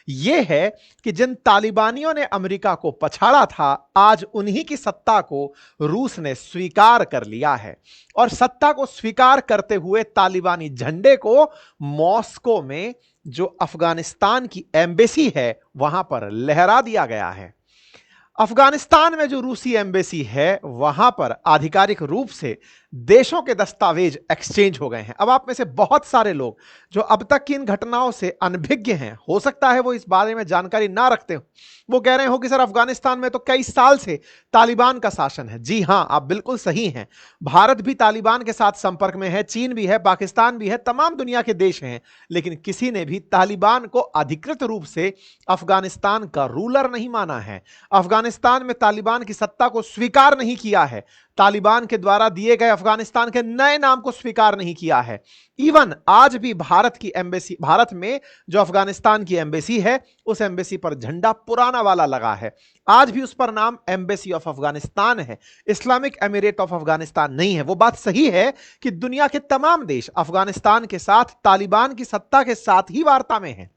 यह है कि जिन तालिबानियों ने अमेरिका को पछाड़ा था, आज उन्हीं की सत्ता को रूस ने स्वीकार कर लिया है और सत्ता को स्वीकार करते हुए तालिबानी झंडे को मॉस्को में जो अफगानिस्तान की एम्बेसी है वहां पर लहरा दिया गया है। अफगानिस्तान में जो रूसी एम्बेसी है वहां पर आधिकारिक रूप से देशों के दस्तावेज एक्सचेंज हो गए हैं। अब आप में से बहुत सारे लोग जो अब तक की इन घटनाओं से अनभिज्ञ हैं, हो सकता है वो इस बारे में जानकारी ना रखते हो, वो कह रहे हो कि सर अफगानिस्तान में तो कई साल से तालिबान का शासन है। जी हां, आप बिल्कुल सही हैं। भारत भी तालिबान के साथ संपर्क में है, चीन भी है, पाकिस्तान भी है, तमाम दुनिया के देश हैं, लेकिन किसी ने भी तालिबान को अधिकृत रूप से अफगानिस्तान का रूलर नहीं माना है। अफगानिस्तान में तालिबान की सत्ता को स्वीकार नहीं किया है, तालिबान के द्वारा दिए गए अफगानिस्तान के नए नाम को स्वीकार नहीं किया है। इवन आज भी भारत की एम्बेसी, भारत में जो अफगानिस्तान की एम्बेसी है, उस एम्बेसी पर झंडा पुराना वाला लगा है। आज भी उस पर नाम एम्बेसी ऑफ अफगानिस्तान है, इस्लामिक एमिरेट ऑफ अफगानिस्तान नहीं है। वो बात सही है कि दुनिया के तमाम देश अफगानिस्तान के साथ तालिबान की सत्ता के साथ ही वार्ता में हैं।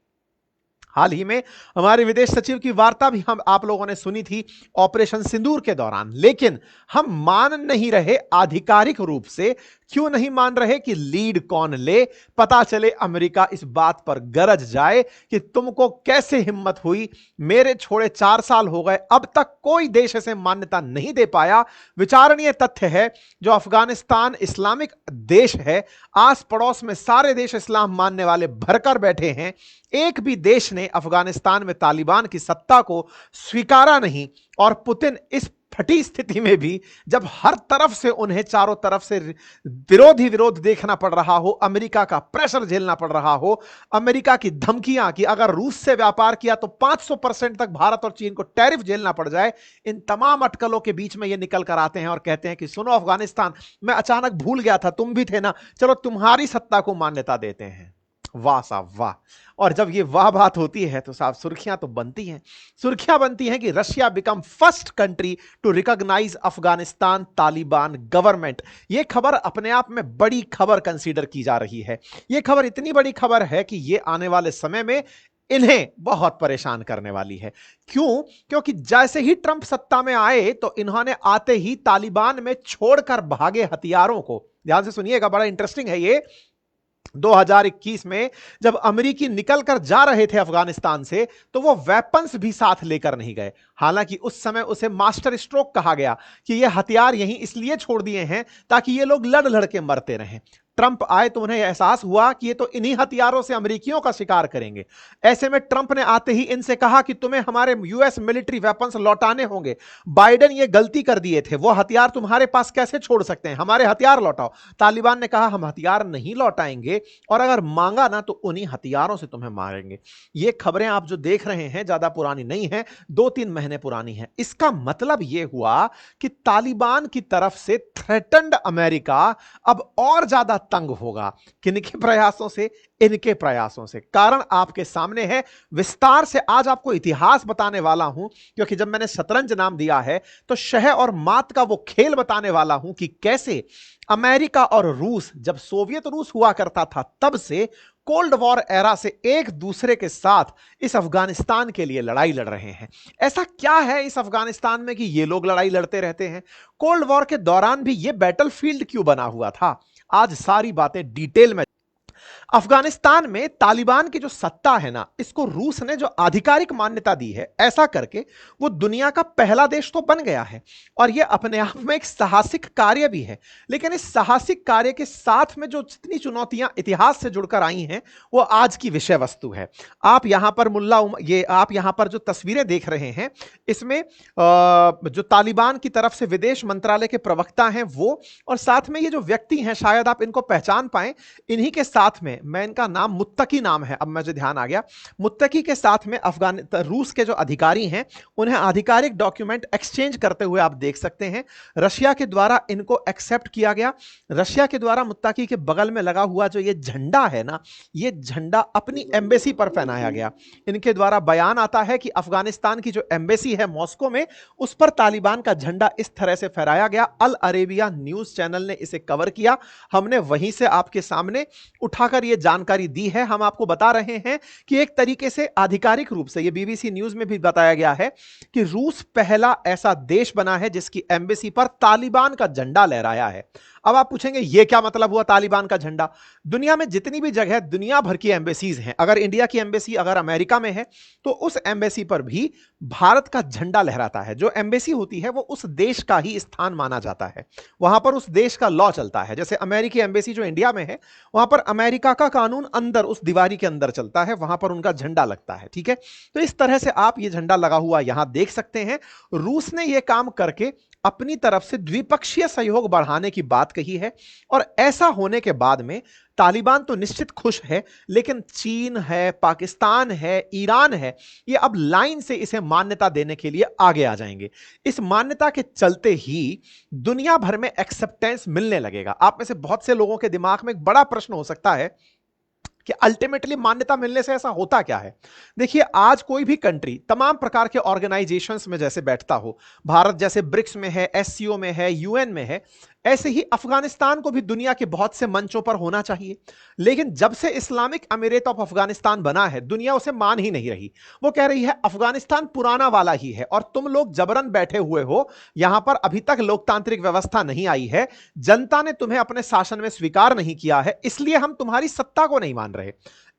हाल ही में हमारे विदेश सचिव की वार्ता भी हम आप लोगों ने सुनी थी ऑपरेशन सिंदूर के दौरान, लेकिन हम मान नहीं रहे आधिकारिक रूप से। क्यों नहीं मान रहे कि लीड कौन ले, पता चले अमेरिका इस बात पर गरज जाए कि तुमको कैसे हिम्मत हुई, मेरे छोड़े 4 साल हो गए, अब तक कोई देश इसे मान्यता नहीं दे पाया। विचारणीय तथ्य है, जो अफगानिस्तान इस्लामिक देश है, आस पड़ोस में सारे देश इस्लाम मानने वाले भरकर बैठे हैं, एक भी देश ने अफगानिस्तान में तालिबान की सत्ता को स्वीकारा नहीं। और पुतिन इस फटी स्थिति में भी, जब हर तरफ से उन्हें चारों तरफ से विरोध देखना पड़ रहा हो, अमेरिका का प्रेशर झेलना पड़ रहा हो, अमेरिका की धमकियां कि अगर रूस से व्यापार किया तो 500% तक भारत और चीन को टैरिफ झेलना पड़ जाए, इन तमाम अटकलों के बीच में ये निकल कर आते हैं और कहते हैं कि सुनो अफगानिस्तान, मैं अचानक भूल गया था, तुम भी थे ना, चलो तुम्हारी सत्ता को मान्यता देते हैं। वाह साहब वाह। और जब ये वाह बात होती है तो साहब सुर्खियां तो बनती हैं। सुर्खियां बनती हैं कि Russia become first country to recognise Afghanistan Taliban government. ये खबर अपने आप में बड़ी खबर कंसीडर की जा रही है। ये खबर इतनी बड़ी खबर है कि ये आने वाले समय में इन्हें बहुत परेशान करने वाली है। क्यों? क्योंकि जैसे ही ट्रंप सत्ता में आए तो इन्होंने आते ही तालिबान में छोड़कर भागे हथियारों को, ध्यान से सुनिएगा, बड़ा इंटरेस्टिंग है ये, 2021 में जब अमेरिकी निकलकर जा रहे थे अफगानिस्तान से, तो वो वेपन्स भी साथ लेकर नहीं गए। हालांकि उस समय उसे मास्टर स्ट्रोक कहा गया कि ये हथियार यहीं इसलिए छोड़ दिए हैं ताकि ये लोग लड़ लड़ के मरते रहें। ट्रंप आए तो उन्हें एहसास हुआ कि ये तो इन्हीं हथियारों से अमेरिकियों का शिकार करेंगे। ऐसे में ट्रंप ने आते ही इनसे कहा कि तुम्हें हमारे यूएस मिलिट्री वेपन्स लौटाने होंगे। बाइडेन ये गलती कर दिए थे, वो हथियार तुम्हारे पास कैसे छोड़ सकते हैं, हमारे हथियार लौटाओ। तालिबान ने कहा हम हथियार नहीं लौटाएंगे, और अगर मांगा ना तो उन्हीं हथियारों से तुम्हें मारेंगे। ये खबरें आप जो देख रहे हैं ज्यादा पुरानी नहीं है, 2-3 महीने पुरानी है। इसका मतलब यह हुआ कि तालिबान की तरफ से थ्रेटन्ड अमेरिका अब और ज्यादा तंग होगा। किनके प्रयासों से? इनके प्रयासों से। कारण आपके सामने है, विस्तार से आज आपको इतिहास बताने वाला हूं, क्योंकि जब मैंने शतरंज नाम दिया है तो शह और मात का वो खेल बताने वाला हूं कि कैसे अमेरिका और रूस, जब सोवियत रूस हुआ करता था तब से, कोल्ड वॉर एरा से एक दूसरे के साथ इस अफगानिस्तान के लिए लड़ाई लड़ रहे हैं। ऐसा क्या है इस अफगानिस्तान में कि ये लोग लड़ाई लड़ते रहते हैं? कोल्ड वॉर के दौरान भी ये बैटलफील्ड क्यों बना हुआ था? आज सारी बातें डिटेल में। अफगानिस्तान में तालिबान की जो सत्ता है ना, इसको रूस ने जो आधिकारिक मान्यता दी है, ऐसा करके वो दुनिया का पहला देश तो बन गया है, और ये अपने आप में एक साहसिक कार्य भी है। लेकिन इस साहसिक कार्य के साथ में जो जितनी चुनौतियां इतिहास से जुड़कर आई हैं, वो आज की विषय वस्तु है। आप यहां पर आप यहां पर जो तस्वीरें देख रहे हैं, इसमें जो तालिबान की तरफ से विदेश मंत्रालय के प्रवक्ता हैं वो, और साथ में ये जो व्यक्ति हैं, शायद आप इनको पहचान पाएं, इन्हीं के साथ में, मैं इनका नाम मुत्तकी नाम है, अब मुझे ध्यान आ गया, मुत्तकी के साथ में रूस के जो अधिकारी हैं, उन्हें आधिकारिक डॉक्यूमेंट एक्सचेंज करते हुए आप देख सकते हैं। रशिया के द्वारा इनको एक्सेप्ट किया गया। रशिया के द्वारा मुत्तकी के बगल में लगा हुआ जो ये झंडा है ना, ये झंडा अपनी एम्बेसी पर पहनाया गया। इनके द्वारा बयान आता है कि अफगानिस्तान की जो एम्बेसी है मॉस्को में, उस पर तालिबान का झंडा इस तरह से फहराया गया। अल अरेबिया न्यूज चैनल ने इसे कवर किया, हमने वहीं से आपके सामने उठा उठाकर यह जानकारी दी है। हम आपको बता रहे हैं कि एक तरीके से आधिकारिक रूप से, यह बीबीसी न्यूज में भी बताया गया है कि रूस पहला ऐसा देश बना है जिसकी एम्बेसी पर तालिबान का झंडा लहराया है। अब आप पूछेंगे यह क्या मतलब हुआ तालिबान का झंडा? दुनिया में जितनी भी जगह दुनिया भर की एम्बेसीज हैं, अगर इंडिया की एम्बेसी अगर अमेरिका में है तो उस एम्बेसी पर भी भारत का झंडा लहराता है। जो एम्बेसी होती है वो उस देश का ही स्थान माना जाता है, वहां पर उस देश का लॉ चलता है। जैसे अमेरिकी एम्बेसी जो इंडिया में है, वहां पर अमेरिका का कानून अंदर उस दीवारी के अंदर चलता है, वहां पर उनका झंडा लगता है। ठीक है, तो इस तरह से आप ये झंडा लगा हुआ यहां देख सकते हैं। रूस ने यह काम करके अपनी तरफ से द्विपक्षीय सहयोग बढ़ाने की बात कही है, और ऐसा होने के बाद में तालिबान तो निश्चित खुश है, लेकिन चीन है, पाकिस्तान है, ईरान है, ये अब लाइन से इसे मान्यता देने के लिए आगे आ जाएंगे। इस मान्यता के चलते ही दुनिया भर में एक्सेप्टेंस मिलने लगेगा। आप में से बहुत से लोगों के दिमाग में एक बड़ा प्रश्न हो सकता है कि अल्टीमेटली मान्यता मिलने से ऐसा होता क्या है। देखिए, आज कोई भी कंट्री तमाम प्रकार के ऑर्गेनाइजेशंस में जैसे बैठता हो, भारत जैसे ब्रिक्स में है, एससीओ में है, यूएन में है, ऐसे ही अफगानिस्तान को भी दुनिया के बहुत से मंचों पर होना चाहिए। लेकिन जब से इस्लामिक अमीरेत ऑफ अफगानिस्तान बना है, दुनिया उसे मान ही नहीं रही। वो कह रही है अफगानिस्तान पुराना वाला ही है और तुम लोग जबरन बैठे हुए हो, यहां पर अभी तक लोकतांत्रिक व्यवस्था नहीं आई है, जनता ने तुम्हें अपने शासन में स्वीकार नहीं किया है, इसलिए हम तुम्हारी सत्ता को नहीं मान रहे।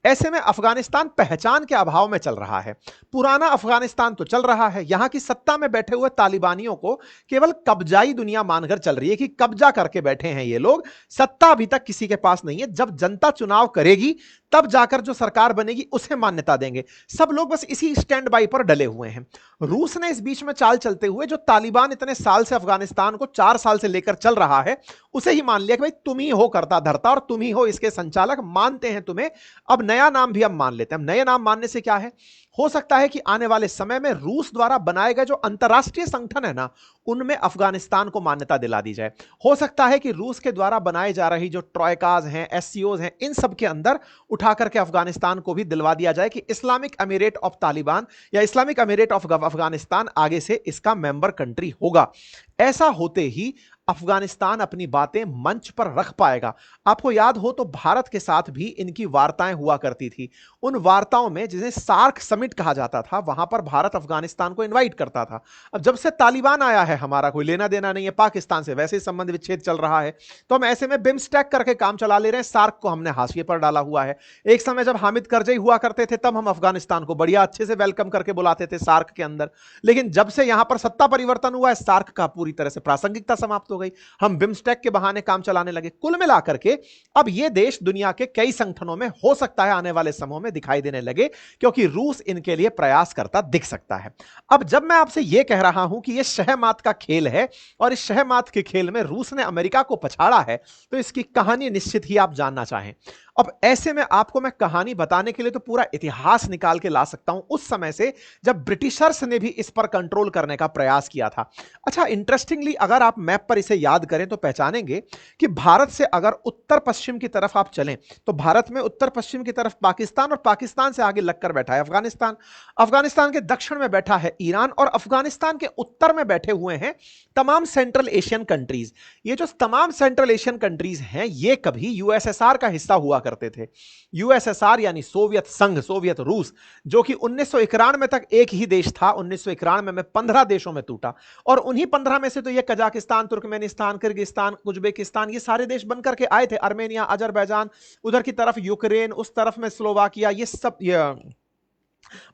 ऐसे में अफगानिस्तान पहचान के अभाव में चल रहा है। पुराना अफगानिस्तान तो चल रहा है, यहां की सत्ता में बैठे हुए तालिबानियों को केवल कब्जाई दुनिया मानकर चल रही है कि कब्जा करके बैठे हैं ये लोग, सत्ता अभी तक किसी के पास नहीं है। जब जनता चुनाव करेगी तब जाकर जो सरकार बनेगी उसे मान्यता देंगे। सब लोग बस इसी स्टैंड बाई पर डले हुए हैं। रूस ने इस बीच में चाल चलते हुए जो तालिबान इतने साल से अफगानिस्तान को 4 साल से लेकर चल रहा है, उसे ही मान लिया कि भाई तुम ही हो करता धरता और तुम ही हो इसके संचालक, मानते हैं तुम्हें, अब नया नाम भी हम मान लेते हैं। नए नाम मानने से क्या है, हो सकता है कि आने वाले समय में रूस द्वारा बनाए गए जो अंतरराष्ट्रीय संगठन है ना, उनमें अफगानिस्तान को मान्यता दिला दी जाए। हो सकता है कि रूस के द्वारा बनाए जा रही जो ट्रॉयकाज हैं, एससीओज हैं, इन सब के अंदर उठा करके अफगानिस्तान को भी दिलवा दिया जाए कि इस्लामिक अमीरेट ऑफ तालिबान या इस्लामिक अमीरेट ऑफ अफगानिस्तान आगे से इसका मेंबर कंट्री होगा। ऐसा होते ही अफगानिस्तान अपनी बातें मंच पर रख पाएगा। आपको याद हो तो भारत के साथ भी इनकी वार्ताएं हुआ करती थी। उन वार्ताओं में, जिन्हें सार्क समिट कहा जाता था, वहां पर भारत अफगानिस्तान को इनवाइट करता था। अब जब से तालिबान आया है, हमारा कोई लेना देना नहीं है पाकिस्तान से, वैसे ही संबंध विच्छेद चल रहा है, तो हम ऐसे में बिम्स्टेक करके काम चला ले रहे हैं। सार्क को हमने हाशिए पर डाला हुआ है। एक समय जब हामिद करजई हुआ करते थे, तब हम अफगानिस्तान को बढ़िया अच्छे से वेलकम करके बुलाते थे सार्क के अंदर। लेकिन जब से यहां पर सत्ता परिवर्तन हुआ है, सार्क का पूरी तरह से प्रासंगिकता समाप्त हो गई। हम बिम्स्टेक के बहाने काम चलाने लगे। कुल मिलाकर के अब ये देश दुनिया के कई संगठनों में हो सकता है आने वाले समय में दिखाई देने लगे, क्योंकि रूस इनके लिए प्रयास करता दिख सकता है। अब जब मैं आपसे यह कह रहा हूं कि यह शहमात का खेल है और इस शहमात के खेल में रूस ने अमेरिका को पछाड़ा है, तो इसकी कहानी निश्चित ही आप जानना चाहें। अब ऐसे में आपको मैं कहानी बताने के लिए तो पूरा इतिहास निकाल के ला सकता हूं, उस समय से जब ब्रिटिशर्स ने भी इस पर कंट्रोल करने का प्रयास किया था। अच्छा, इंटरेस्टिंगली अगर आप मैप पर इसे याद करें तो पहचानेंगे कि भारत से अगर उत्तर पश्चिम की तरफ आप चलें तो भारत में उत्तर पश्चिम की तरफ पाकिस्तान, और पाकिस्तान से आगे लगकर बैठा है अफगानिस्तान। अफगानिस्तान के दक्षिण में बैठा है ईरान, और अफगानिस्तान के उत्तर में बैठे हुए हैं तमाम सेंट्रल एशियन कंट्रीज। ये जो तमाम सेंट्रल एशियन कंट्रीज हैं, ये कभी यूएसएसआर का हिस्सा हुआ करते थे। यूएसएसआर यानी सोवियत संघ, सोवियत रूस, जो कि 1991 तक एक ही देश था। 1991 में 15 देशों में टूटा, और उन्हीं 15 में से तो ये कजाकिस्तान, तुर्कमेनिस्तान, किर्गिस्तान, उज्बेकिस्तान, ये सारे देश बनकर के आए थे। आर्मेनिया, अजरबैजान, उधर की तरफ यूक्रेन, उस तरफ में स्लोवाकिया, ये सब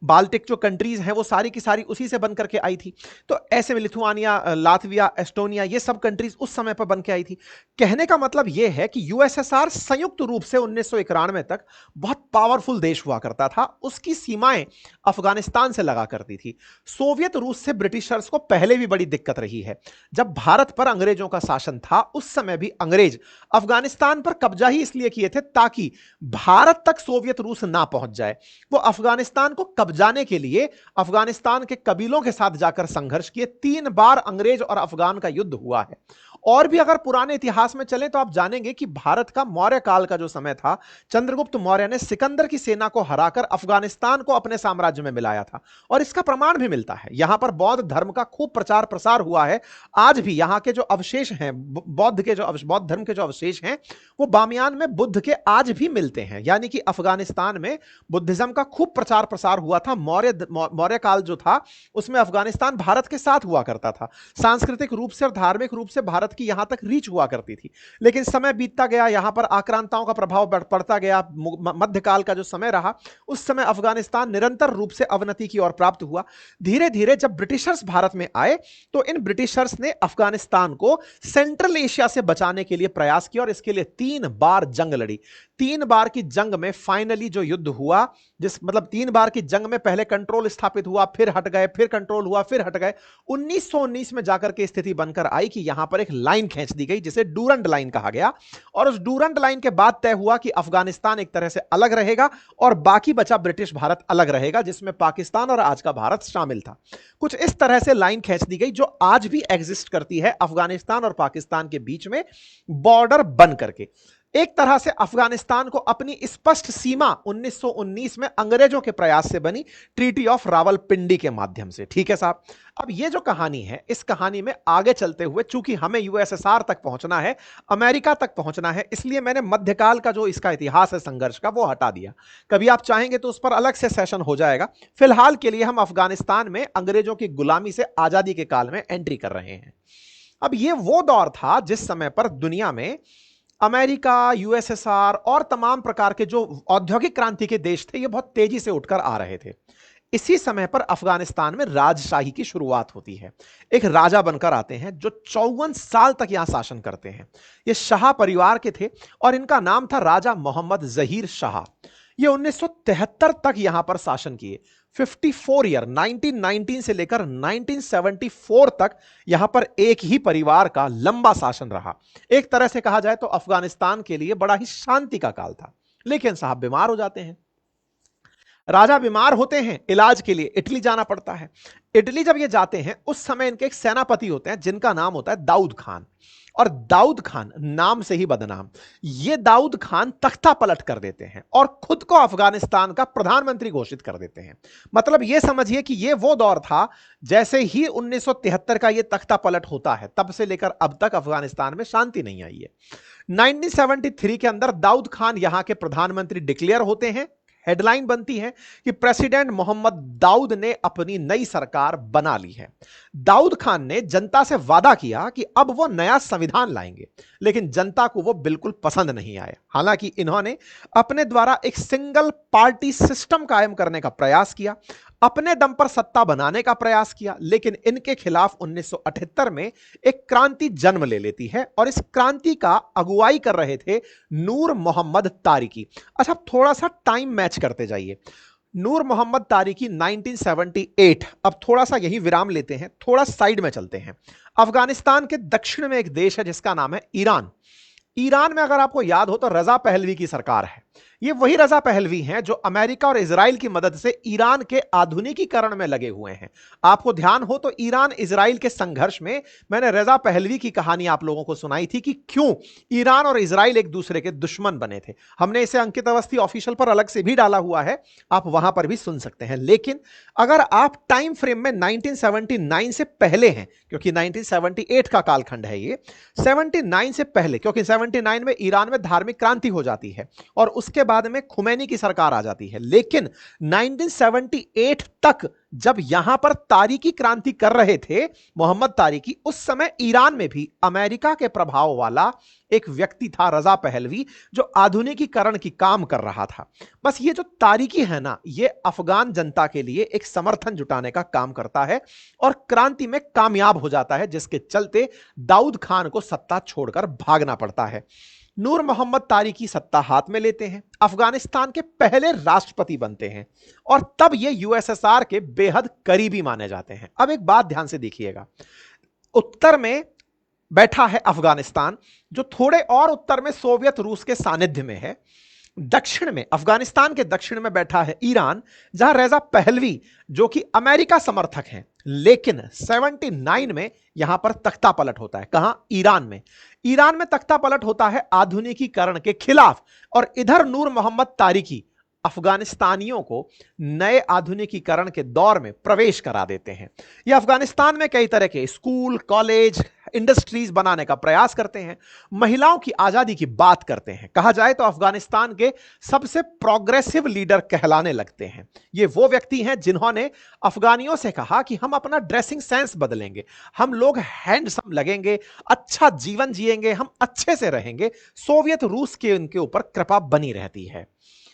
बाल्टिक जो कंट्रीज हैं वो सारी की सारी उसी से बनकर के आई थी। तो ऐसे में लिथुआनिया, लातविया, एस्टोनिया, ये सब कंट्रीज उस समय पर बन के आई थी। कहने का मतलब यह है कि यूएसएसआर संयुक्त रूप से 1991 तक बहुत पावरफुल देश हुआ करता था। उसकी सीमाएं अफगानिस्तान से लगा करती थी। सोवियत रूस से ब्रिटिशर्स को पहले भी बड़ी दिक्कत रही है। जब भारत पर अंग्रेजों का शासन था, उस समय भी अंग्रेज अफगानिस्तान पर कब्जा ही इसलिए किए थे ताकि भारत तक सोवियत रूस ना पहुंच जाए। वो अफगानिस्तान को कब्जाने के लिए अफगानिस्तान के कबीलों के साथ जाकर संघर्ष किए। 3 बार अंग्रेज और अफगान का युद्ध हुआ है, और भी अगर पुराने इतिहास में चले तो आप जानेंगे कि भारत का मौर्य काल का जो समय था, चंद्रगुप्त मौर्य ने सिकंदर की सेना को हराकर अफगानिस्तान को अपने साम्राज्य में मिलाया था। और इसका प्रमाण भी मिलता है। यहां पर बौद्ध धर्म का खूब प्रचार प्रसार हुआ है। आज भी यहां के जो अवशेष हैं, बौद्ध धर्म के जो अवशेष हैं, वो बामियान में बुद्ध के आज भी मिलते हैं। यानी कि अफगानिस्तान में बुद्धिज्म का खूब प्रचार प्रसार हुआ था। मौर्य काल जो था उसमें अफगानिस्तान भारत के साथ हुआ करता था। सांस्कृतिक रूप से और धार्मिक रूप से भारत की यहां तक रीच हुआ करती थी। लेकिन समय बीतता गया, यहां पर आक्रांताओं का प्रभाव पड़ता गया। मध्यकाल का जो समय रहा, उस समय अफगानिस्तान निरंतर रूप से अवनति की ओर प्राप्त हुआ। धीरे धीरे जब ब्रिटिशर्स भारत में आए तो इन ब्रिटिशर्स ने अफगानिस्तान को सेंट्रल एशिया से बचाने के लिए प्रयास किया और इसके लिए 3 बार जंग लड़ी। 3 बार की जंग में फाइनली जो युद्ध हुआ, 3 बार की जंग में पहले कंट्रोल स्थापित हुआ, फिर हट गए, फिर कंट्रोल हुआ, फिर हट गए। 1919 में जाकर के स्थिति बनकर आई कि यहां पर एक लाइन खींच दी गई जिसे डूरंड लाइन कहा गया। और उस डूरंड लाइन के बाद तय हुआ कि अफगानिस्तान एक तरह से अलग रहेगा और बाकी बचा ब्रिटिश भारत अलग रहेगा, जिसमें पाकिस्तान और आज का भारत शामिल था। कुछ इस तरह से लाइन खींच दी गई जो आज भी एग्जिस्ट करती है अफगानिस्तान और पाकिस्तान के बीच में बॉर्डर बन करके। एक तरह से अफगानिस्तान को अपनी स्पष्ट सीमा 1919 में अंग्रेजों के प्रयास से बनी, ट्रीटी ऑफ रावलपिंडी के माध्यम से। ठीक है साहब। अब ये जो कहानी है, इस कहानी में आगे चलते हुए चूंकि हमें यूएसएसआर तक पहुंचना है, अमेरिका तक पहुंचना है, इसलिए मैंने मध्यकाल का जो इसका इतिहास है संघर्ष का, वो हटा दिया। कभी आप चाहेंगे तो उस पर अलग से सेशन हो जाएगा। फिलहाल के लिए हम अफगानिस्तान में अंग्रेजों की गुलामी से आजादी के काल में एंट्री कर रहे हैं। अब ये वो दौर था जिस समय पर दुनिया में अमेरिका, यूएसएसआर और तमाम प्रकार के जो औद्योगिक क्रांति के देश थे, ये बहुत तेजी से उठकर आ रहे थे। इसी समय पर अफगानिस्तान में राजशाही की शुरुआत होती है। एक राजा बनकर आते हैं जो 54 साल तक यहां शासन करते हैं। ये शाह परिवार के थे और इनका नाम था राजा मोहम्मद जहीर शाह। ये 1973 तक यहां पर शासन किए। 54 ईयर, 1919 से लेकर 1974 तक यहां पर एक ही परिवार का लंबा शासन रहा। एक तरह से कहा जाए तो अफगानिस्तान के लिए बड़ा ही शांति का काल था। लेकिन साहब बीमार हो जाते हैं। राजा बीमार होते हैं, इलाज के लिए इटली जाना पड़ता है। इटली जब ये जाते हैं उस समय इनके एक सेनापति होते हैं जिनका नाम होता है दाऊद खान। और दाऊद खान नाम से ही बदनाम, ये दाऊद खान तख्ता पलट कर देते हैं और खुद को अफगानिस्तान का प्रधानमंत्री घोषित कर देते हैं। मतलब ये समझिए कि ये वो दौर था, जैसे ही 1973 का ये तख्ता पलट होता है तब से लेकर अब तक अफगानिस्तान में शांति नहीं आई है। 1973 के अंदर दाऊद खान यहां के प्रधानमंत्री डिक्लेयर होते हैं। हेडलाइन बनती है कि प्रेसिडेंट मोहम्मद दाऊद ने अपनी नई सरकार बना ली है। दाऊद खान ने जनता से वादा किया कि अब वो नया संविधान लाएंगे, लेकिन जनता को वो बिल्कुल पसंद नहीं आया। हालांकि इन्होंने अपने द्वारा एक सिंगल पार्टी सिस्टम कायम करने का प्रयास किया, अपने दम पर सत्ता बनाने का प्रयास किया, लेकिन इनके खिलाफ 1978 में एक क्रांति जन्म ले लेती है और इस क्रांति का अगुवाई कर रहे थे नूर मोहम्मद तारिकी। अच्छा, थोड़ा सा टाइम मैच करते जाइए। नूर मोहम्मद तारिकी 1978। अब थोड़ा सा यही विराम लेते हैं, थोड़ा साइड में चलते हैं। अफगानिस्तान के दक्षिण में एक देश है जिसका नाम है ईरान। ईरान में अगर आपको याद हो तो रजा पहलवी की सरकार है। ये वही रजा पहलवी हैं जो अमेरिका और इजराइल की मदद से ईरान के आधुनिकीकरण में लगे हुए हैं। आपको ध्यान हो तो ईरान इजराइल के संघर्ष में मैंने रजा पहलवी की कहानी आप लोगों को सुनाई थी कि क्यों ईरान और इजराइल एक दूसरे के दुश्मन बने थे। हमने इसे अंकित अवस्थी ऑफिशियल पर अलग से भी डाला हुआ है, आप वहां पर भी सुन सकते हैं। लेकिन अगर आप टाइम फ्रेम में 1979 से पहले हैं, क्योंकि 1978 का कालखंड है ये, 79 से पहले, क्योंकि 79 में ईरान में धार्मिक क्रांति हो जाती है और उसके बाद में खुमैनी की सरकार आ जाती है। लेकिन 1978 तक जब यहां पर तारिकी क्रांति कर रहे थे मोहम्मद तारिकी, उस समय ईरान में भी अमेरिका के प्रभाव वाला एक व्यक्ति था रजा पहलवी, जो आधुनिकीकरण की काम कर रहा था। बस ये जो तारिकी है ना, ये अफगान जनता के लिए एक समर्थन जुटाने का काम करता है और क्रांति में कामयाब हो जाता है, जिसके चलते दाऊद खान को सत्ता छोड़कर भागना पड़ता है। नूर मोहम्मद तारिकी सत्ता हाथ में लेते हैं, अफगानिस्तान के पहले राष्ट्रपति बनते हैं और तब ये यूएसएसआर के बेहद करीबी माने जाते हैं। अब एक बात ध्यान से देखिएगा, उत्तर में बैठा है अफगानिस्तान, जो थोड़े और उत्तर में सोवियत रूस के सानिध्य में है। दक्षिण में, अफगानिस्तान के दक्षिण में बैठा है ईरान, जहां रजा पहलवी जो कि अमेरिका समर्थक हैं, लेकिन 79 में यहां पर तख्ता पलट होता है। कहां? ईरान में। ईरान में तख्ता पलट होता है आधुनिकीकरण के खिलाफ, और इधर नूर मोहम्मद तारिकी अफगानिस्तानियों को नए आधुनिकीकरण के दौर में प्रवेश करा देते हैं। ये अफगानिस्तान में कई तरह के स्कूल, कॉलेज, इंडस्ट्रीज बनाने का प्रयास करते हैं, महिलाओं की आजादी की बात करते हैं। कहा जाए तो अफगानिस्तान के सबसे प्रोग्रेसिव लीडर कहलाने लगते हैं। ये वो व्यक्ति हैं जिन्होंने अफगानियों से कहा कि हम अपना ड्रेसिंग सेंस बदलेंगे, हम लोग हैंडसम लगेंगे, अच्छा जीवन जिएंगे, हम अच्छे से रहेंगे। सोवियत रूस के उनके ऊपर कृपा बनी रहती है।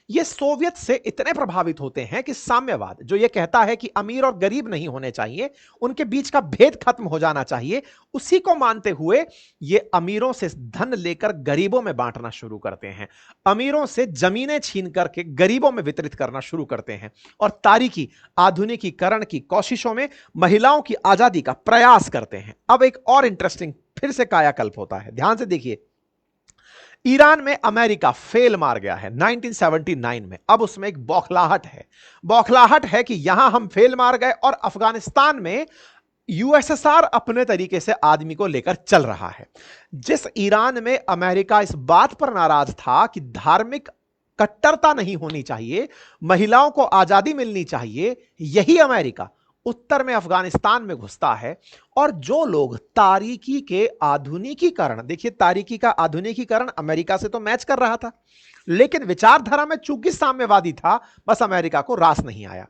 ये सोवियत से इतने प्रभावित होते हैं कि साम्यवाद, जो ये कहता है कि अमीर और गरीब नहीं होने चाहिए, उनके बीच का भेद खत्म हो जाना चाहिए, उसी को मानते हुए ये अमीरों से धन लेकर गरीबों में बांटना शुरू करते हैं, अमीरों से जमीनें छीन करके गरीबों में वितरित करना शुरू करते हैं, और तारीखी आधुनिकीकरण की कोशिशों में महिलाओं की आजादी का प्रयास करते हैं। अब एक और इंटरेस्टिंग फिर से कायाकल्प होता है, ध्यान से देखिए। ईरान में अमेरिका फेल मार गया है 1979 में। अब उसमें एक बौखलाहट है, बौखलाहट है कि यहां हम फेल मार गए, और अफगानिस्तान में यूएसएसआर अपने तरीके से आदमी को लेकर चल रहा है। जिस ईरान में अमेरिका इस बात पर नाराज था कि धार्मिक कट्टरता नहीं होनी चाहिए, महिलाओं को आजादी मिलनी चाहिए, यही अमेरिका उत्तर में अफगानिस्तान में घुसता है। और जो लोग तारीकी के आधुनिकीकरण, देखिए तारीकी का आधुनिकीकरण अमेरिका से तो मैच कर रहा था, लेकिन विचारधारा में चूंकि साम्यवादी था, बस अमेरिका को रास नहीं आया।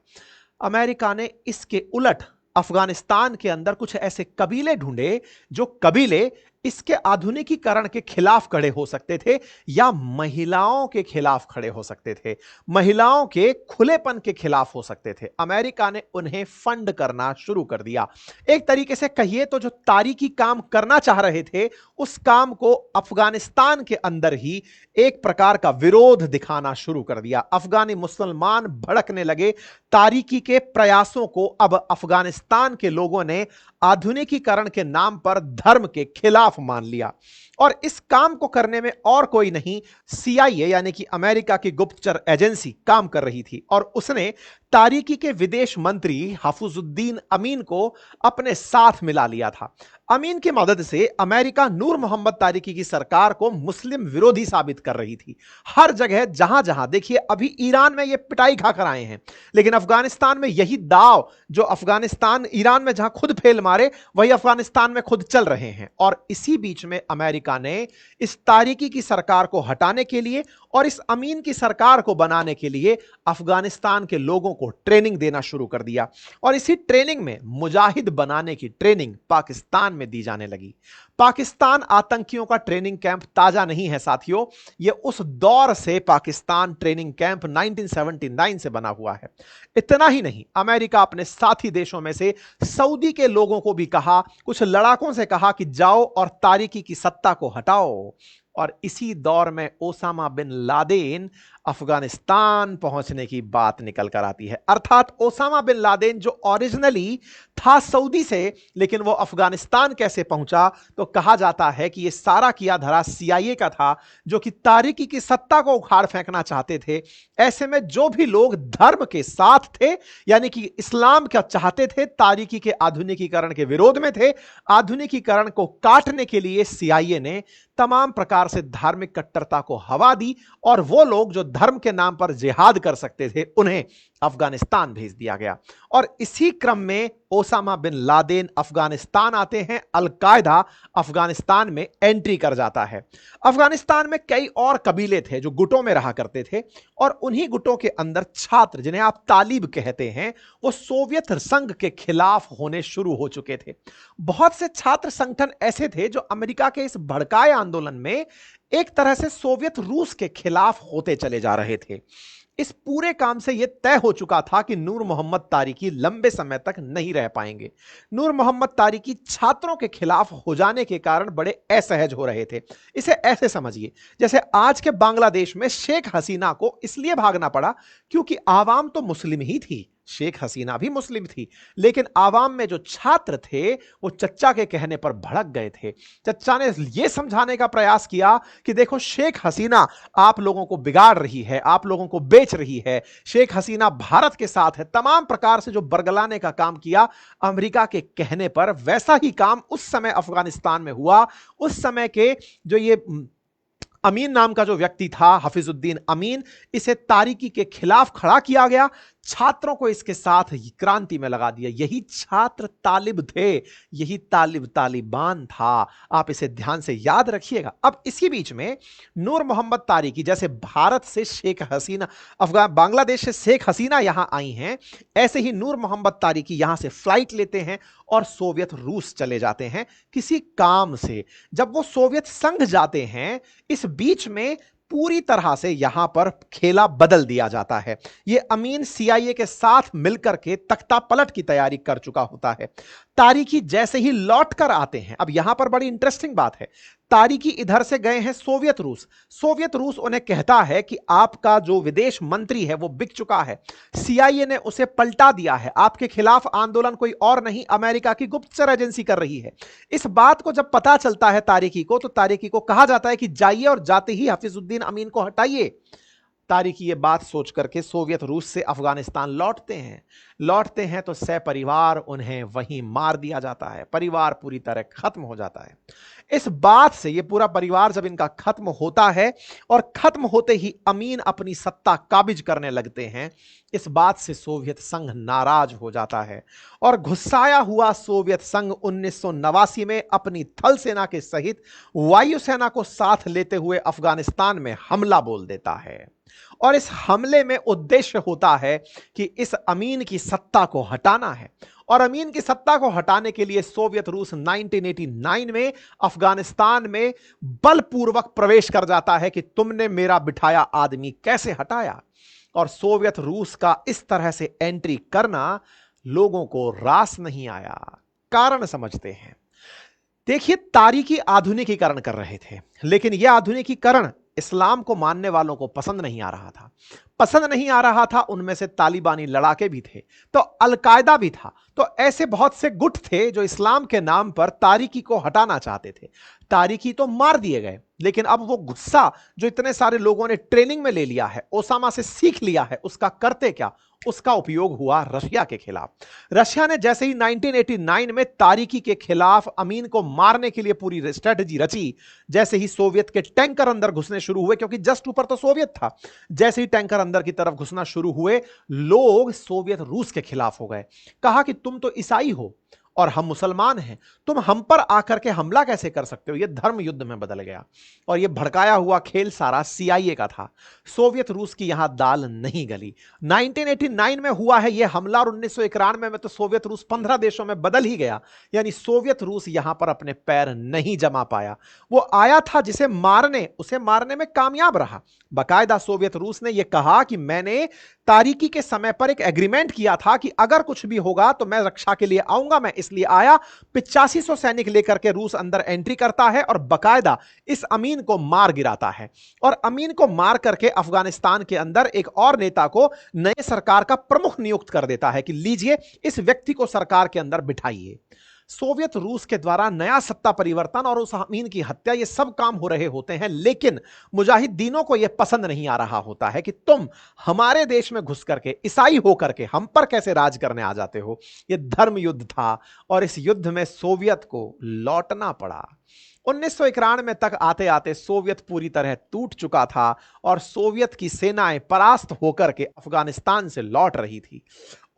अमेरिका ने इसके उलट अफगानिस्तान के अंदर कुछ ऐसे कबीले ढूंढे, जो कबीले इसके आधुनिकीकरण के खिलाफ खड़े हो सकते थे, या महिलाओं के खिलाफ खड़े हो सकते थे, महिलाओं के खुलेपन के खिलाफ हो सकते थे। अमेरिका ने उन्हें फंड करना शुरू कर दिया। एक तरीके से कहिए तो जो तारीकी काम करना चाह रहे थे, उस काम को अफगानिस्तान के अंदर ही एक प्रकार का विरोध दिखाना शुरू कर दिया। अफगानी मुसलमान भड़कने लगे, तारीकी के प्रयासों को अब अफगानिस्तान के लोगों ने आधुनिकीकरण के नाम पर धर्म के खिलाफ मान लिया। और इस काम को करने में और कोई नहीं, सीआईए यानी कि अमेरिका की गुप्तचर एजेंसी काम कर रही थी, और उसने तारीकी के विदेश मंत्री हफीजुद्दीन अमीन को अपने साथ मिला लिया था। अमीन की मदद से अमेरिका नूर मोहम्मद तारिकी की सरकार को मुस्लिम विरोधी साबित कर रही थी। हर जगह जहां जहां देखिए, अभी ईरान में ये पिटाई खाकर आए हैं, लेकिन अफगानिस्तान में यही दाव जो अफगानिस्तान ईरान में जहां खुद फेल मारे, वही अफगानिस्तान में खुद चल रहे हैं। और इसी बीच में अमेरिका ने इस तारिकी की सरकार को हटाने के लिए और इस अमीन की सरकार को बनाने के लिए अफगानिस्तान के लोगों को ट्रेनिंग देना शुरू कर दिया। और इसी ट्रेनिंग में मुजाहिद बनाने की ट्रेनिंग पाकिस्तान में दी जाने लगी। पाकिस्तान आतंकियों का ट्रेनिंग कैंप ताजा नहीं है साथियों, यह उस दौर से पाकिस्तान ट्रेनिंग कैंप 1979 से बना हुआ है। इतना ही नहीं, अमेरिका अपने साथी देशों में से सऊदी के लोगों को भी कहा, कुछ लड़ाकों से कहा कि जाओ और तारिकी की सत्ता को हटाओ। और इसी दौर में ओसामा बिन लादेन अफगानिस्तान पहुंचने की बात निकल कर आती है। अर्थात ओसामा बिन लादेन जो ओरिजिनली था सऊदी से, लेकिन वो अफगानिस्तान कैसे पहुंचा, तो कहा जाता है कि यह सारा किया धरा सीआईए का था, जो कि तारिकी की सत्ता को उखाड़ फेंकना चाहते थे। ऐसे में जो भी लोग धर्म के साथ थे, यानी कि इस्लाम का चाहते थे, तारिकी के आधुनिकीकरण के विरोध में थे, आधुनिकीकरण को काटने के लिए सीआईए ने तमाम प्रकार से धार्मिक कट्टरता को हवा दी, और वो लोग जो धर्म के नाम पर जिहाद कर सकते थे, उन्हें अफगानिस्तान भेज दिया गया। और इसी क्रम में ओसामा बिन लादेन अफगानिस्तान आते हैं, अल-कायदा अफगानिस्तान में एंट्री कर जाता है। अफगानिस्तान में कई और कबीले थे जो गुटों में रहा करते थे, और उन्हीं गुटों के अंदर छात्र, जिन्हें आप तालिब कहते हैं, वो सोवियत संघ के खिलाफ होने शुरू हो चुके थे। बहुत से छात्र संगठन ऐसे थे जो अमेरिका के इस भड़काए आंदोलन में एक तरह से सोवियत रूस के खिलाफ होते चले जा रहे थे। इस पूरे काम से यह तय हो चुका था कि नूर मोहम्मद तारिकी लंबे समय तक नहीं रह पाएंगे। नूर मोहम्मद तारिकी छात्रों के खिलाफ हो जाने के कारण बड़े असहज हो रहे थे। इसे ऐसे समझिए जैसे आज के बांग्लादेश में शेख हसीना को इसलिए भागना पड़ा क्योंकि आवाम तो मुस्लिम ही थी, शेख हसीना भी मुस्लिम थी, लेकिन आवाम में जो छात्र थे वो चच्चा के कहने पर भड़क गए थे। चच्चा ने यह समझाने का प्रयास किया कि देखो शेख हसीना आप लोगों को बिगाड़ रही है, आप लोगों को बेच रही है, शेख हसीना भारत के साथ है। तमाम प्रकार से जो बरगलाने का काम किया अमेरिका के कहने पर, वैसा ही काम उस समय अफगानिस्तान में हुआ। उस समय के जो ये अमीन नाम का जो व्यक्ति था, हफीजुद्दीन अमीन, इसे तारीकी के खिलाफ खड़ा किया गया। छात्रों को इसके साथ क्रांति में लगा दिया। यही छात्र तालिब थे, यही तालिबान था। आप इसे ध्यान से याद रखिएगा। अब इसी बीच में नूर मोहम्मद तारिकी, जैसे भारत से शेख हसीना, बांग्लादेश से शेख हसीना यहां आई हैं, ऐसे ही नूर मोहम्मद तारिकी यहां से फ्लाइट लेते हैं और सोवियत रूस चले जाते हैं किसी काम से। जब वो सोवियत संघ जाते हैं, इस बीच में पूरी तरह से यहां पर खेला बदल दिया जाता है। यह अमीन सीआईए के साथ मिलकर के तख्ता पलट की तैयारी कर चुका होता है। तारिकी जैसे ही लौट कर आते हैं, अब यहां पर बड़ी इंटरेस्टिंग बात है, तारिकी इधर से गए हैं सोवियत रूस। सोवियत रूस उन्हें कहता है कि आपका जो विदेश मंत्री है वो बिक चुका है, सीआईए ने उसे पलटा दिया है, आपके खिलाफ आंदोलन कोई और नहीं अमेरिका की गुप्तचर एजेंसी कर रही है। इस बात को जब पता चलता है तारिकी को, तो तारिकी को कहा जाता है कि जाइए और जाते ही हफीजुद्दीन अमीन को हटाइए। तारिकी ये बात सोच करके सोवियत रूस से अफगानिस्तान लौटते हैं तो सपरिवार उन्हें वहीं मार दिया जाता है। परिवार पूरी तरह खत्म हो जाता है। इस बात से ये पूरा परिवार जब इनका खत्म होता है और खत्म होते ही अमीन अपनी सत्ता काबिज करने लगते हैं, इस बात से सोवियत संघ नाराज हो जाता है और गुस्साया हुआ सोवियत संघ 1989 में अपनी थल सेना के सहित वायुसेना को साथ लेते हुए अफगानिस्तान में हमला बोल देता है। और इस हमले में उद्देश्य होता है कि इस अमीन की सत्ता को हटाना है। और अमीन की सत्ता को हटाने के लिए सोवियत रूस 1989 में अफगानिस्तान में बलपूर्वक प्रवेश कर जाता है कि तुमने मेरा बिठाया आदमी कैसे हटाया। और सोवियत रूस का इस तरह से एंट्री करना लोगों को रास नहीं आया। कारण समझते हैं। देखिए, तारिकी आधुनिकीकरण कर रहे थे, लेकिन यह आधुनिकीकरण इस्लाम को मानने वालों को पसंद नहीं आ रहा था। उनमें से तालिबानी लड़ाके भी थे, तो अलकायदा भी था। तो ऐसे बहुत से गुट थे जो इस्लाम के नाम पर तारिकी को हटाना चाहते थे। तारिकी तो मार दिए गए, लेकिन अब वो गुस्सा जो इतने सारे लोगों ने ट्रेनिंग में ले लिया है, ओसामा से सीख लिया है, उसका करते क्या? उसका उपयोग हुआ रशिया के खिलाफ। रशिया ने जैसे ही 1989 में तारिकी के खिलाफ अमीन को मारने के लिए पूरी स्ट्रेटजी रची, जैसे ही सोवियत के टैंकर अंदर घुसने शुरू हुए, क्योंकि जस्ट ऊपर तो सोवियत था, जैसे ही टैंकर अंदर की तरफ घुसना शुरू हुए, लोग सोवियत रूस के खिलाफ हो गए। कहा कि तुम तो ईसाई हो और हम मुसलमान हैं, तुम हम पर आकर के हमला कैसे कर सकते हो? यह धर्म युद्ध में बदल गया और यह भड़काया हुआ खेल सारा सीआईए का था। सोवियत रूस की यहां दाल नहीं गली। 1989 में हुआ है यह हमला और 1991 में तो सोवियत रूस 15 देशों में बदल ही गया। यानी सोवियत रूस यहां पर अपने पैर नहीं जमा पाया। वो आया था जिसे मारने, उसे मारने में कामयाब रहा। बाकायदा सोवियत रूस ने यह कहा कि मैंने तारिकी के समय पर एक एग्रीमेंट किया था कि अगर कुछ भी होगा तो मैं रक्षा के लिए आऊंगा, मैं इसलिए आया। 8500 सैनिक लेकर के रूस अंदर एंट्री करता है और बकायदा इस अमीन को मार गिराता है। और अमीन को मार करके अफगानिस्तान के अंदर एक और नेता को नए सरकार का प्रमुख नियुक्त कर देता है कि लीजिए इस व्यक्ति को सरकार के अंदर बिठाइए। सोवियत रूस के द्वारा नया सत्ता परिवर्तन और उस अमीन की हत्या, ये सब काम हो रहे होते हैं, लेकिन मुजाहिदीनों को यह पसंद नहीं आ रहा होता है कि तुम हमारे देश में घुस करके ईसाई होकर के हम पर कैसे राज करने आ जाते हो। यह धर्म युद्ध था और इस युद्ध में सोवियत को लौटना पड़ा। 1991 तक आते आते सोवियत पूरी तरह टूट चुका था और सोवियत की सेनाएं परास्त होकर के अफगानिस्तान से लौट रही थी।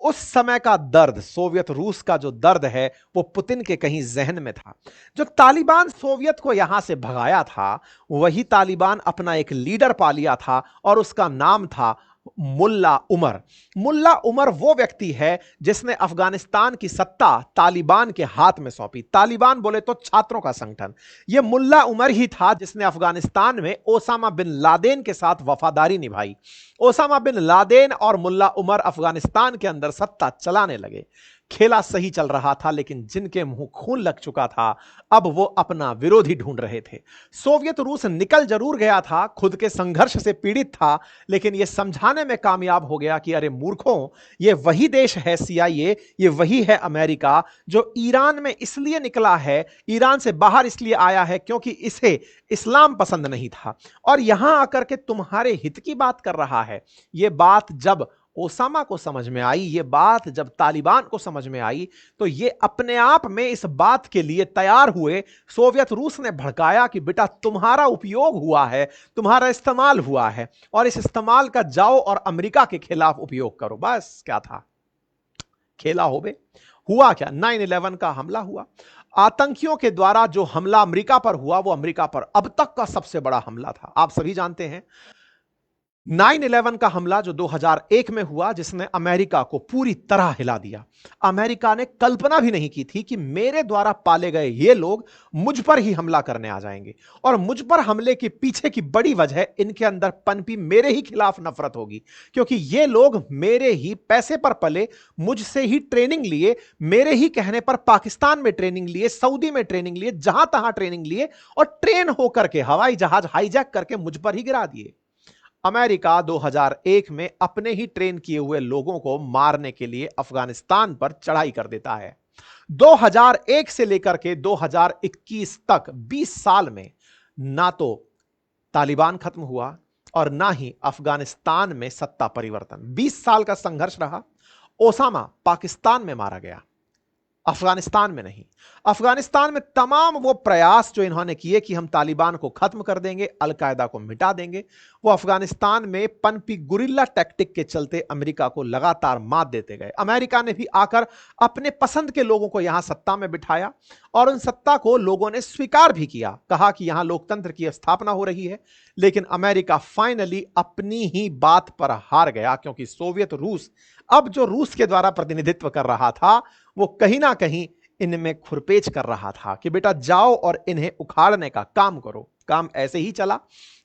उस समय का दर्द, सोवियत रूस का जो दर्द है, वो पुतिन के कहीं जहन में था। जो तालिबान सोवियत को यहां से भगाया था, वही तालिबान अपना एक लीडर पा लिया था और उसका नाम था मुल्ला उमर। मुल्ला उमर वो व्यक्ति है जिसने अफगानिस्तान की सत्ता तालिबान के हाथ में सौंपी। तालिबान बोले तो छात्रों का संगठन। यह मुल्ला उमर ही था जिसने अफगानिस्तान में ओसामा बिन लादेन के साथ वफादारी निभाई। ओसामा बिन लादेन और मुल्ला उमर अफगानिस्तान के अंदर सत्ता चलाने लगे। खेला सही चल रहा था, लेकिन जिनके मुंह खून लग चुका था अब वो अपना विरोधी ढूंढ रहे थे। सोवियत रूस निकल जरूर गया था, खुद के संघर्ष से पीड़ित था, लेकिन यह समझाने में कामयाब हो गया कि अरे मूर्खों, ये वही देश है CIA, ये वही है अमेरिका जो ईरान में इसलिए निकला है, ईरान से बाहर इसलिए आया है क्योंकि इसे इस्लाम पसंद नहीं था और यहां आकर के तुम्हारे हित की बात कर रहा है। यह बात जब ओसामा को समझ में आई, यह बात जब तालिबान को समझ में आई, तो ये अपने आप में इस बात के लिए तैयार हुए। सोवियत रूस ने भड़काया कि बेटा तुम्हारा उपयोग हुआ है, तुम्हारा इस्तेमाल हुआ है और इस इस्तेमाल का जाओ और अमेरिका के खिलाफ उपयोग करो। बस क्या था, खेला हो बे। हुआ क्या, 9/11 का हमला हुआ। आतंकियों के द्वारा जो हमला अमेरिका पर हुआ वो अमेरिका पर अब तक का सबसे बड़ा हमला था। आप सभी जानते हैं 9/11 का हमला जो 2001 में हुआ, जिसने अमेरिका को पूरी तरह हिला दिया। अमेरिका ने कल्पना भी नहीं की थी कि मेरे द्वारा पाले गए ये लोग मुझ पर ही हमला करने आ जाएंगे और मुझ पर हमले के पीछे की बड़ी वजह इनके अंदर पनपी मेरे ही खिलाफ नफरत होगी, क्योंकि ये लोग मेरे ही पैसे पर पले, मुझसे ही ट्रेनिंग लिए, मेरे ही कहने पर पाकिस्तान में ट्रेनिंग लिए, सऊदी में ट्रेनिंग लिए, जहां तहां ट्रेनिंग लिए और ट्रेन होकर के हवाई जहाज हाईजैक करके मुझ पर ही गिरा दिए। अमेरिका 2001 में अपने ही ट्रेन किए हुए लोगों को मारने के लिए अफगानिस्तान पर चढ़ाई कर देता है। 2001 से लेकर के 2021 तक 20 साल में ना तो तालिबान खत्म हुआ और ना ही अफगानिस्तान में सत्ता परिवर्तन। 20 साल का संघर्ष रहा। ओसामा पाकिस्तान में मारा गया, अफगानिस्तान में नहीं। अफगानिस्तान में तमाम वो प्रयास जो इन्होंने किए कि हम तालिबान को खत्म कर देंगे, अलकायदा को मिटा देंगे, वो अफगानिस्तान में पनपी गुरिल्ला टैक्टिक के चलते अमेरिका को लगातार मात देते गए। अमेरिका ने भी आकर अपने पसंद के लोगों को यहां सत्ता में बिठाया और उन सत्ता को लोगों ने स्वीकार भी किया, कहा कि यहां लोकतंत्र की स्थापना हो रही है। लेकिन अमेरिका फाइनली अपनी ही बात पर हार गया, क्योंकि सोवियत रूस अब जो रूस के द्वारा प्रतिनिधित्व कर रहा था वो कहीं ना कहीं इनमें खुरपेच कर रहा था कि बेटा जाओ और इन्हें उखाड़ने का काम करो। काम ऐसे ही चला,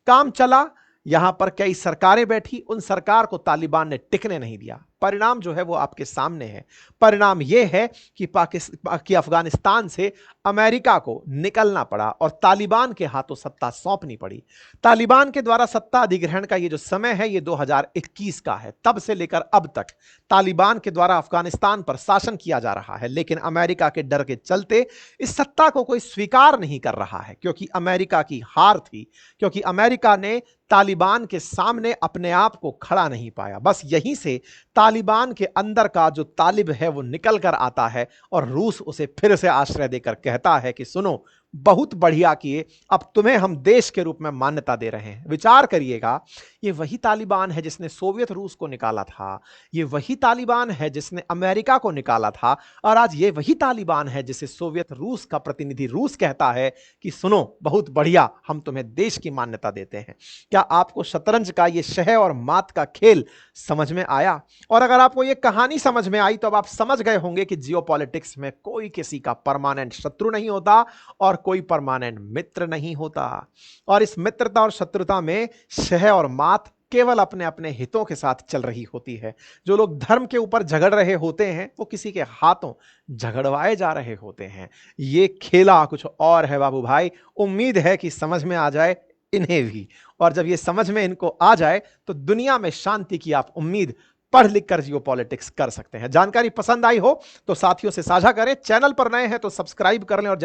काम चला। यहां पर कई सरकारें बैठी, उन सरकार को तालिबान ने टिकने नहीं दिया। परिणाम जो है वो आपके सामने है। परिणाम यह है कि अफगानिस्तान से अमेरिका को निकलना पड़ा और तालिबान के हाथों सत्ता सौंपनी पड़ी। तालिबान के द्वारा सत्ता अधिग्रहण का ये जो समय है ये 2021 का है। तब से लेकर अब तक तालिबान के द्वारा अफगानिस्तान पर शासन किया जा रहा है, लेकिन अमेरिका के डर के चलते इस सत्ता को कोई स्वीकार नहीं कर रहा है, क्योंकि अमेरिका की हार थी, क्योंकि अमेरिका ने तालिबान के सामने अपने आप को खड़ा नहीं पाया। बस यहीं से तालिबान के अंदर का जो तालिब है वो निकल कर आता है और रूस उसे फिर से आश्रय देकर कहता है कि सुनो, बहुत बढ़िया किए, अब तुम्हें हम देश के रूप में मान्यता दे रहे हैं। विचार करिएगा, ये वही तालिबान है जिसने सोवियत रूस को निकाला था, ये वही तालिबान है जिसने अमेरिका को निकाला था और आज ये वही तालिबान है जिसे सोवियत रूस का प्रतिनिधि रूस कहता है कि सुनो, बहुत बढ़िया, हम तुम्हें देश की मान्यता देते हैं। क्या आपको शतरंज का ये शह और मात का खेल समझ में आया? और अगर आपको ये कहानी समझ में आई तो अब आप समझ गए होंगे कि जियोपॉलिटिक्स में कोई किसी का परमानेंट शत्रु नहीं होता और कोई परमानेंट मित्र नहीं होता। और इस मित्रता और शत्रुता में शह और मात केवल अपने अपने हितों के साथ चल रही होती है। जो लोग धर्म के ऊपर झगड़ रहे होते हैं वो किसी के हाथों झगड़वाए जा रहे होते हैं। ये खेला कुछ और है बाबू भाई। उम्मीद है कि समझ में आ जाए इन्हें भी, और जब ये समझ में इनको आ जाए तो दुनिया में शांति की आप उम्मीद पढ़ लिख कर जियोपॉलिटिक्स कर सकते हैं। जानकारी पसंद आई हो तो साथियों से साझा करें, चैनल पर नए हैं तो सब्सक्राइब कर लें और